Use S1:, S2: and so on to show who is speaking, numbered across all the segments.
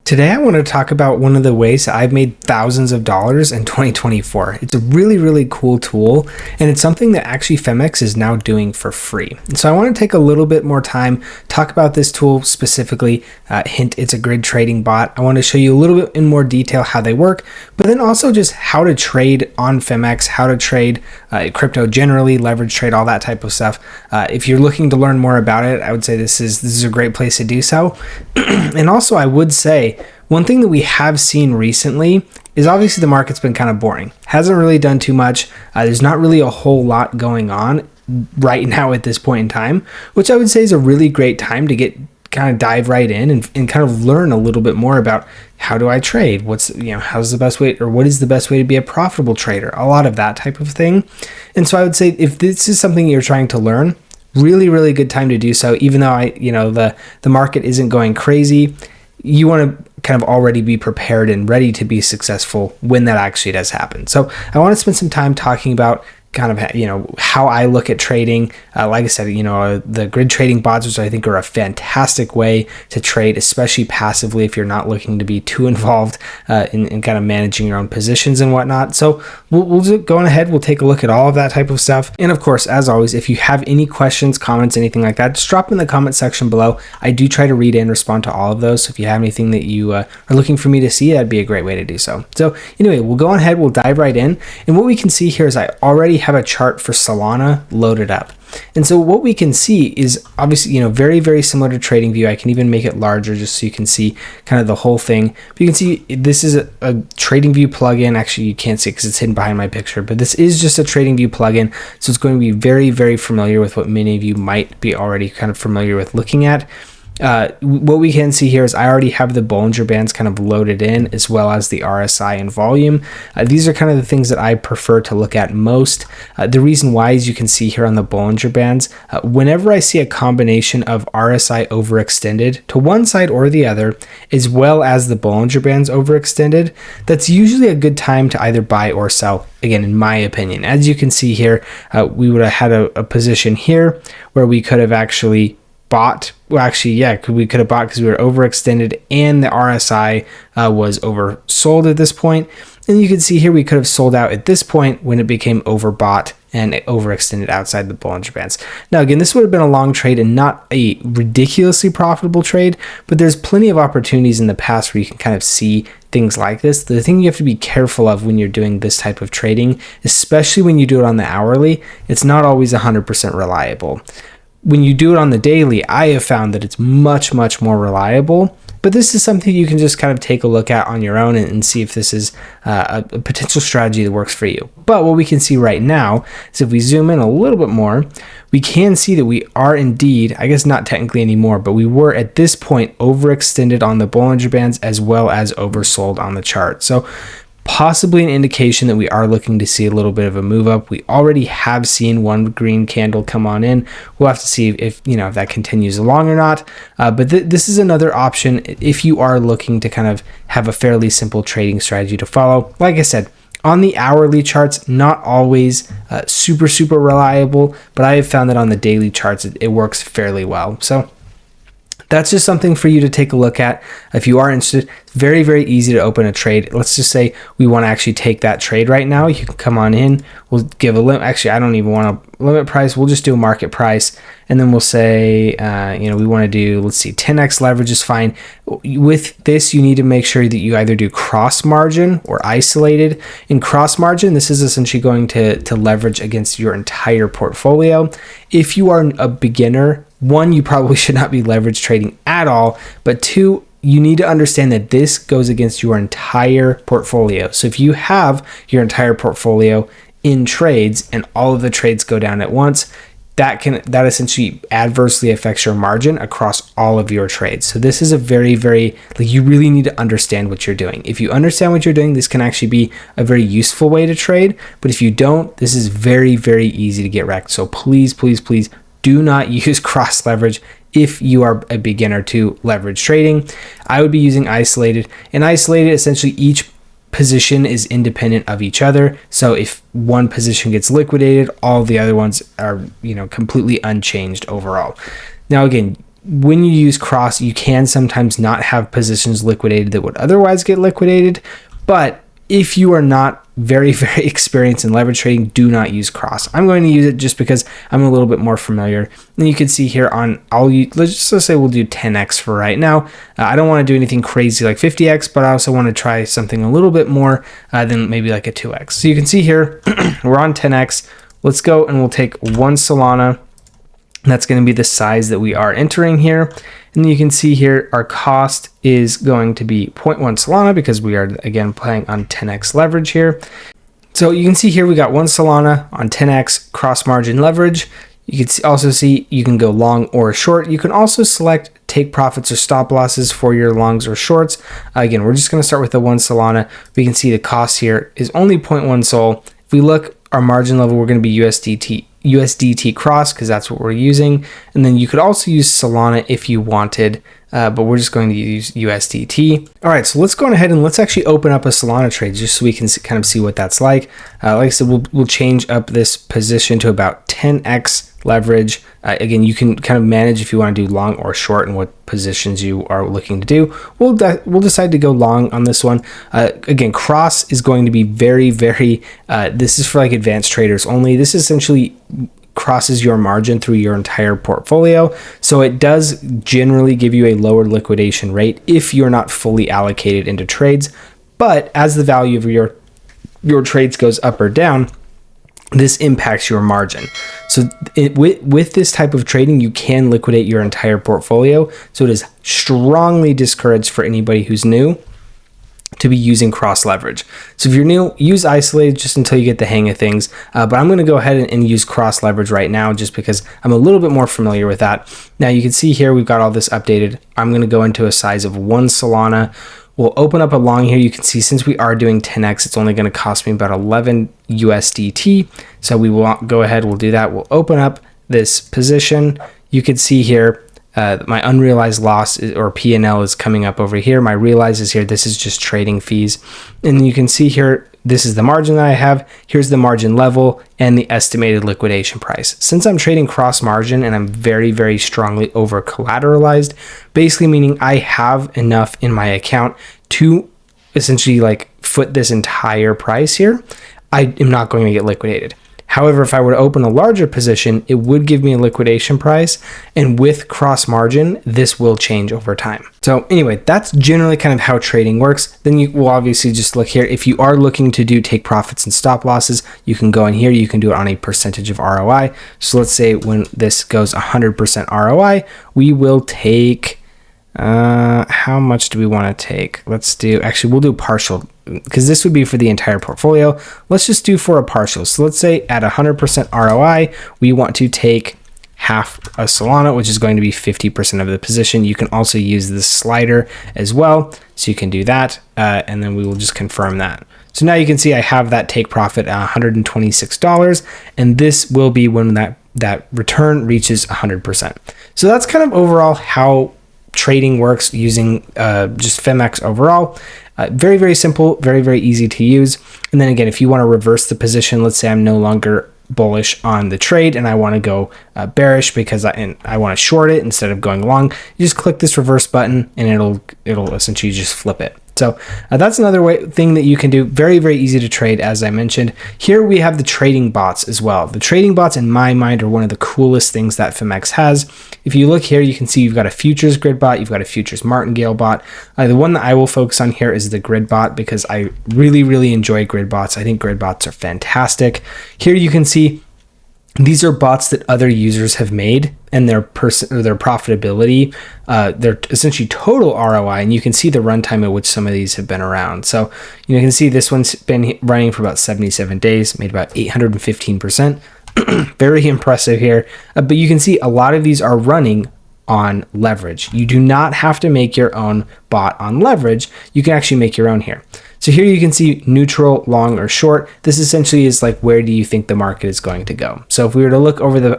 S1: Today, I want to talk about one of the ways that I've made thousands of dollars in 2024. It's a really, really cool tool, and it's something that actually Phemex is now doing for free. And so I want to take a little bit more time, talk about this tool specifically. Hint, it's a grid trading bot. I want to show you a little bit in more detail how they work, but then also just how to trade on Phemex, how to trade crypto generally, leverage trade, all that type of stuff. If you're looking to learn more about it, I would say this is a great place to do so. And also, I would say, one thing that we have seen recently is obviously the market's been kind of boring. Hasn't really done too much. There's not really a whole lot going on right now at this point in time, which I would say is a really great time to dive right in and kind of learn a little bit more about how do I trade? How's the best way, or what is the best way to be a profitable trader? A lot of that type of thing. And so I would say if this is something you're trying to learn, really, really good time to do so. Even though the market isn't going crazy, you want to kind of already be prepared and ready to be successful when that actually does happen. So I want to spend some time talking about kind of, how I look at trading. Like I said, the grid trading bots, which I think are a fantastic way to trade, especially passively if you're not looking to be too involved in kind of managing your own positions and whatnot. So we'll just go on ahead. We'll take a look at all of that type of stuff. And of course, as always, if you have any questions, comments, anything like that, just drop in the comment section below. I do try to read and respond to all of those. So if you have anything that you are looking for me to see, that'd be a great way to do so. So anyway, we'll go on ahead. We'll dive right in. And what we can see here is I already have a chart for Solana loaded up. And so what we can see is obviously, very, very similar to TradingView. I can even make it larger just so you can see kind of the whole thing. But you can see this is a TradingView plugin. Actually, you can't see because it's hidden behind my picture, but this is just a TradingView plugin. So it's going to be very, very familiar with what many of you might be already kind of familiar with looking at. What we can see here is I already have the Bollinger Bands kind of loaded in, as well as the RSI and volume. These are kind of the things that I prefer to look at most. The reason why, as you can see here on the Bollinger Bands, whenever I see a combination of RSI overextended to one side or the other, as well as the Bollinger Bands overextended, that's usually a good time to either buy or sell. Again, in my opinion, as you can see here, we would have had a position here where we could have actually bought. Well, actually, yeah, we could have bought because we were overextended and the RSI was oversold at this point. And you can see here we could have sold out at this point when it became overbought and overextended outside the Bollinger Bands. Now, again, this would have been a long trade and not a ridiculously profitable trade, but there's plenty of opportunities in the past where you can kind of see things like this. The thing you have to be careful of when you're doing this type of trading, especially when you do it on the hourly, it's not always 100% reliable. When you do it on the daily, I have found that it's much, much more reliable. But this is something you can just kind of take a look at on your own and see if this is a potential strategy that works for you. But what we can see right now is if we zoom in a little bit more, we can see that we are indeed, I guess not technically anymore, but we were at this point overextended on the Bollinger Bands as well as oversold on the chart. So possibly an indication that we are looking to see a little bit of a move up. We already have seen one green candle come on in. We'll have to see if that continues along or not. But this is another option if you are looking to kind of have a fairly simple trading strategy to follow. Like I said, on the hourly charts, not always super, super reliable, but I have found that on the daily charts, it works fairly well. So that's just something for you to take a look at. If you are interested, it's very, very easy to open a trade. Let's just say we want to actually take that trade right now. You can come on in. We'll give a limit. Actually, I don't even want a limit price. We'll just do a market price. And then we'll say, we want to do, let's see, 10x leverage is fine. With this, you need to make sure that you either do cross margin or isolated. In cross margin, this is essentially going to leverage against your entire portfolio. If you are a beginner, one, you probably should not be leverage trading at all, but two, you need to understand that this goes against your entire portfolio. So if you have your entire portfolio in trades and all of the trades go down at once, that essentially adversely affects your margin across all of your trades. So this is a very, very, you really need to understand what you're doing. If you understand what you're doing, this can actually be a very useful way to trade. But if you don't, this is very, very easy to get wrecked. So please, please, please do not use cross leverage if you are a beginner to leverage trading. I would be using isolated, and isolated, essentially each position is independent of each other. So if one position gets liquidated, all the other ones are, completely unchanged overall. Now, again, when you use cross, you can sometimes not have positions liquidated that would otherwise get liquidated. But if you are not very, very experienced in leverage trading, do not use cross. I'm going to use it just because I'm a little bit more familiar. And you can see here on, let's just say we'll do 10x for right now. I don't want to do anything crazy like 50x, but I also want to try something a little bit more than maybe like a 2x. So you can see here, we're on 10x. Let's go and we'll take 1 Solana. That's going to be the size that we are entering here. And you can see here our cost is going to be 0.1 Solana because we are again playing on 10x leverage here. So you can see here we got 1 Solana on 10x cross margin leverage. You can also see you can go long or short. You can also select take profits or stop losses for your longs or shorts. Again, we're just going to start with the 1 Solana. We can see the cost here is only 0.1 Sol. If we look, our margin level, we're going to be USDT cross because that's what we're using. And then you could also use Solana if you wanted, but we're just going to use USDT. All right, so let's go ahead and let's actually open up a Solana trade just so we can kind of see what that's like. Like I said, we'll change up this position to about 10x leverage. Again, you can kind of manage if you want to do long or short and what positions you are looking to do. We'll decide to go long on this one. Again, cross is going to be very, very, this is for like advanced traders only. This essentially crosses your margin through your entire portfolio. So it does generally give you a lower liquidation rate if you're not fully allocated into trades. But as the value of your trades goes up or down, this impacts your margin. So with this type of trading, you can liquidate your entire portfolio. So it is strongly discouraged for anybody who's new to be using cross leverage. So if you're new, use isolated just until you get the hang of things. But I'm going to go ahead and use cross leverage right now just because I'm a little bit more familiar with that. Now you can see here we've got all this updated. I'm going to go into a size of 1 Solana. We'll open up a long here. You can see since we are doing 10x, it's only going to cost me about 11 USDT. So we will go ahead, we'll do that. We'll open up this position. You can see here, my unrealized loss or P&L is coming up over here. My realized is here. This is just trading fees. And you can see here, this is the margin that I have. Here's the margin level and the estimated liquidation price. Since I'm trading cross margin and I'm very, very strongly over collateralized, basically meaning I have enough in my account to essentially like foot this entire price here, I am not going to get liquidated. However, if I were to open a larger position, it would give me a liquidation price. And with cross margin, this will change over time. So anyway, that's generally kind of how trading works. Then you will obviously just look here. If you are looking to do take profits and stop losses, you can go in here. You can do it on a percentage of ROI. So let's say when this goes 100% ROI, we will take, how much do we want to take? Let's do, actually, we'll do partial, because this would be for the entire portfolio. Let's just do for a partial. So let's say at 100% ROI, we want to take half a Solana, which is going to be 50% of the position. You can also use this slider as well. So you can do that, and then we will just confirm that. So now you can see I have that take profit at $126, and this will be when that return reaches 100%. So that's kind of overall how trading works using just Phemex overall. Very, very simple, very, very easy to use. And then again, if you want to reverse the position, let's say I'm no longer bullish on the trade and I want to go bearish because I want to short it instead of going long, you just click this reverse button and it'll essentially just flip it. So that's another thing that you can do. Very, very easy to trade, as I mentioned. Here we have the trading bots as well. The trading bots, in my mind, are one of the coolest things that Phemex has. If you look here, you can see you've got a futures grid bot, you've got a futures martingale bot. The one that I will focus on here is the grid bot because I really, really enjoy grid bots. I think grid bots are fantastic. Here you can see these are bots that other users have made, and their profitability, their essentially total ROI, and you can see the runtime at which some of these have been around. So you can see this one's been running for about 77 days, made about 815%. Very impressive here. But you can see a lot of these are running on leverage. You do not have to make your own bot on leverage. You can actually make your own here. So here you can see neutral, long, or short. This essentially is like, where do you think the market is going to go? So if we were to look over the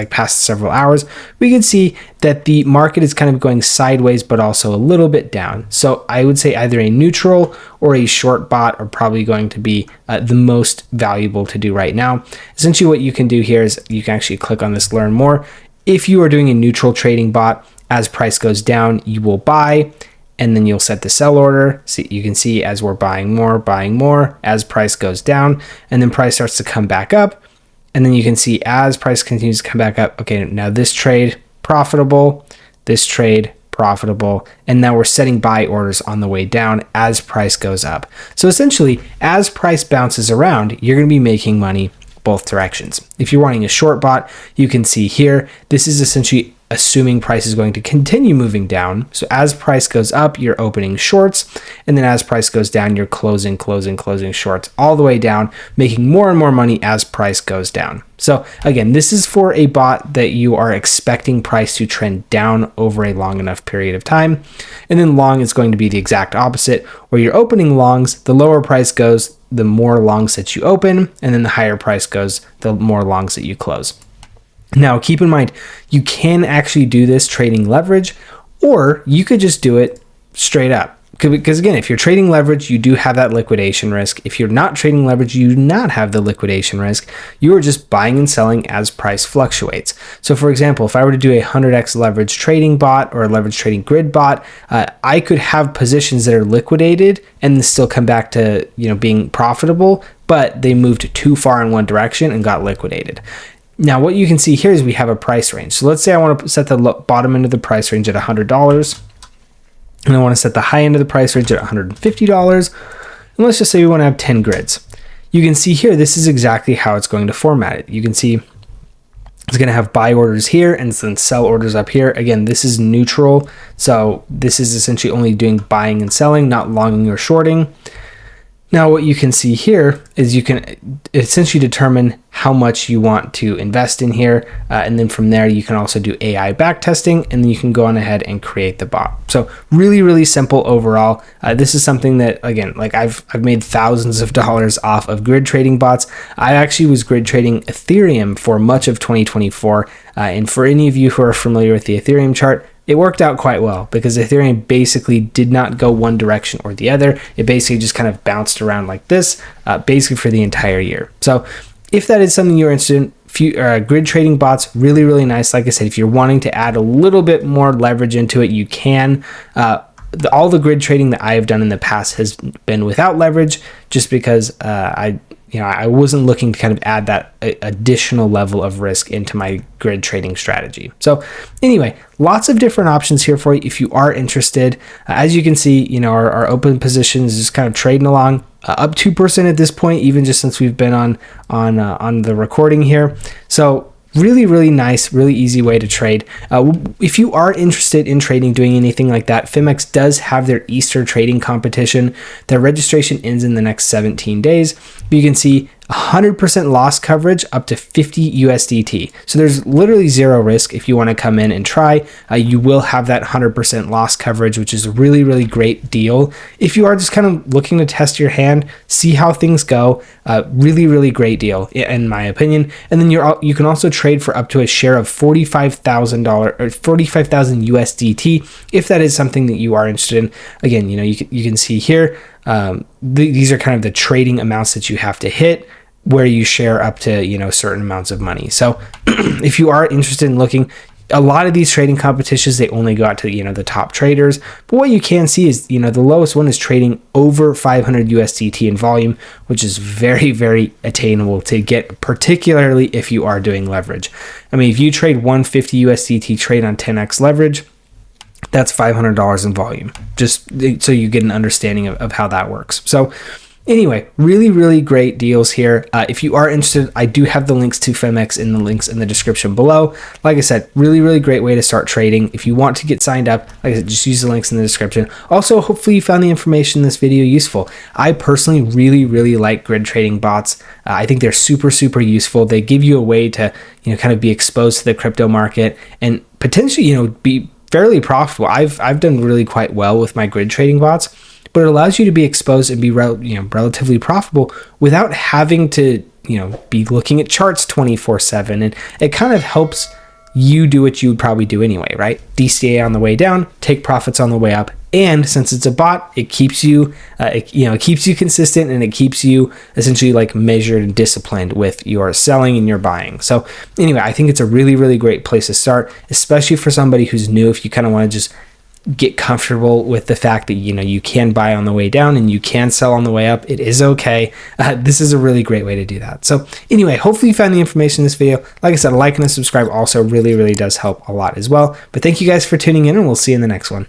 S1: past several hours, we can see that the market is kind of going sideways, but also a little bit down. So I would say either a neutral or a short bot are probably going to be the most valuable to do right now. Essentially what you can do here is you can actually click on this learn more. If you are doing a neutral trading bot, As price goes down, you will buy, and then you'll set the sell order. So you can see as we're buying more as price goes down, and then price starts to come back up. And then you can see as price continues to come back up, okay, now this trade profitable, this trade profitable, and now we're setting buy orders on the way down as price goes up. So essentially, as price bounces around, you're going to be making money both directions. If you're running a short bot, you can see here, this is essentially assuming price is going to continue moving down. So as price goes up, you're opening shorts, and then as price goes down, you're closing shorts all the way down, making more and more money as price goes down. So again, this is for a bot that you are expecting price to trend down over a long enough period of time. And then long is going to be the exact opposite, where you're opening longs, the lower price goes, the more longs that you open, and then the higher price goes, the more longs that you close. Now, keep in mind, you can actually do this trading leverage, or you could just do it straight up. Because again, if you're trading leverage, you do have that liquidation risk. If you're not trading leverage, you do not have the liquidation risk. You are just buying and selling as price fluctuates. So for example, if I were to do a 100x leverage trading bot or a leverage trading grid bot, I could have positions that are liquidated and still come back to being profitable, but they moved too far in one direction and got liquidated. Now, what you can see here is we have a price range. So let's say I want to set the bottom end of the price range at $100, and I want to set the high end of the price range at $150. And let's just say we want to have 10 grids. You can see here, this is exactly how it's going to format it. You can see it's going to have buy orders here and then sell orders up here. Again, this is neutral. So this is essentially only doing buying and selling, not longing or shorting. Now, what you can see here is you can essentially determine how much you want to invest in here. And then from there, you can also do AI backtesting, and then you can go on ahead and create the bot. So really, really simple overall. This is something that, again, like I've made thousands of dollars off of grid trading bots. I actually was grid trading Ethereum for much of 2024. And for any of you who are familiar with the Ethereum chart, it worked out quite well because Ethereum basically did not go one direction or the other. It basically just kind of bounced around like this, basically for the entire year. So if that is something you're interested in, grid trading bots, really, really nice. Like I said, if you're wanting to add a little bit more leverage into it, you can. All the grid trading that I have done in the past has been without leverage, just because I wasn't looking to kind of add that additional level of risk into my grid trading strategy. So anyway, lots of different options here for you if you are interested. As you can see, our open position is just kind of trading along, up 2% at this point, even just since we've been on the recording here. So really, really nice, really easy way to trade. If you are interested in trading, doing anything like that, Phemex does have their Easter trading competition. Their registration ends in the next 17 days. But you can see 100% loss coverage up to 50 USDT. So there's literally zero risk if you want to come in and try. You will have that 100% loss coverage, which is a really, really great deal. If you are just kind of looking to test your hand, see how things go, really, really great deal in my opinion. And then you can also trade for up to a share of $45,000 or 45,000 USDT if that is something that you are interested in. Again, you can see here, these are kind of the trading amounts that you have to hit, where you share up to certain amounts of money. So if you are interested in looking, a lot of these trading competitions, they only go out to the top traders. But what you can see is the lowest one is trading over 500 USDT in volume, which is very, very attainable to get, particularly if you are doing leverage. I mean, if you trade 150 USDT trade on 10x leverage, that's $500 in volume, just so you get an understanding of how that works. So anyway, really, really great deals here. If you are interested, I do have the links to Phemex in the links in the description below. Like I said, really, really great way to start trading. If you want to get signed up, like I said, just use the links in the description. Also, hopefully you found the information in this video useful. I personally really, really like grid trading bots. I think they're super, super useful. They give you a way to, kind of be exposed to the crypto market and potentially, be fairly profitable. I've done really quite well with my grid trading bots, but it allows you to be exposed and be relatively profitable without having to be looking at charts 24/7, and it kind of helps you do what you would probably do anyway, right? DCA on the way down, take profits on the way up. And since it's a bot, it keeps you, it keeps you consistent, and it keeps you essentially like measured and disciplined with your selling and your buying. So anyway, I think it's a really, really great place to start, especially for somebody who's new. If you kind of want to just get comfortable with the fact that, you can buy on the way down and you can sell on the way up, it is okay. This is a really great way to do that. So anyway, hopefully you found the information in this video. Like I said, a like and a subscribe also really, really does help a lot as well. But thank you guys for tuning in, and we'll see you in the next one.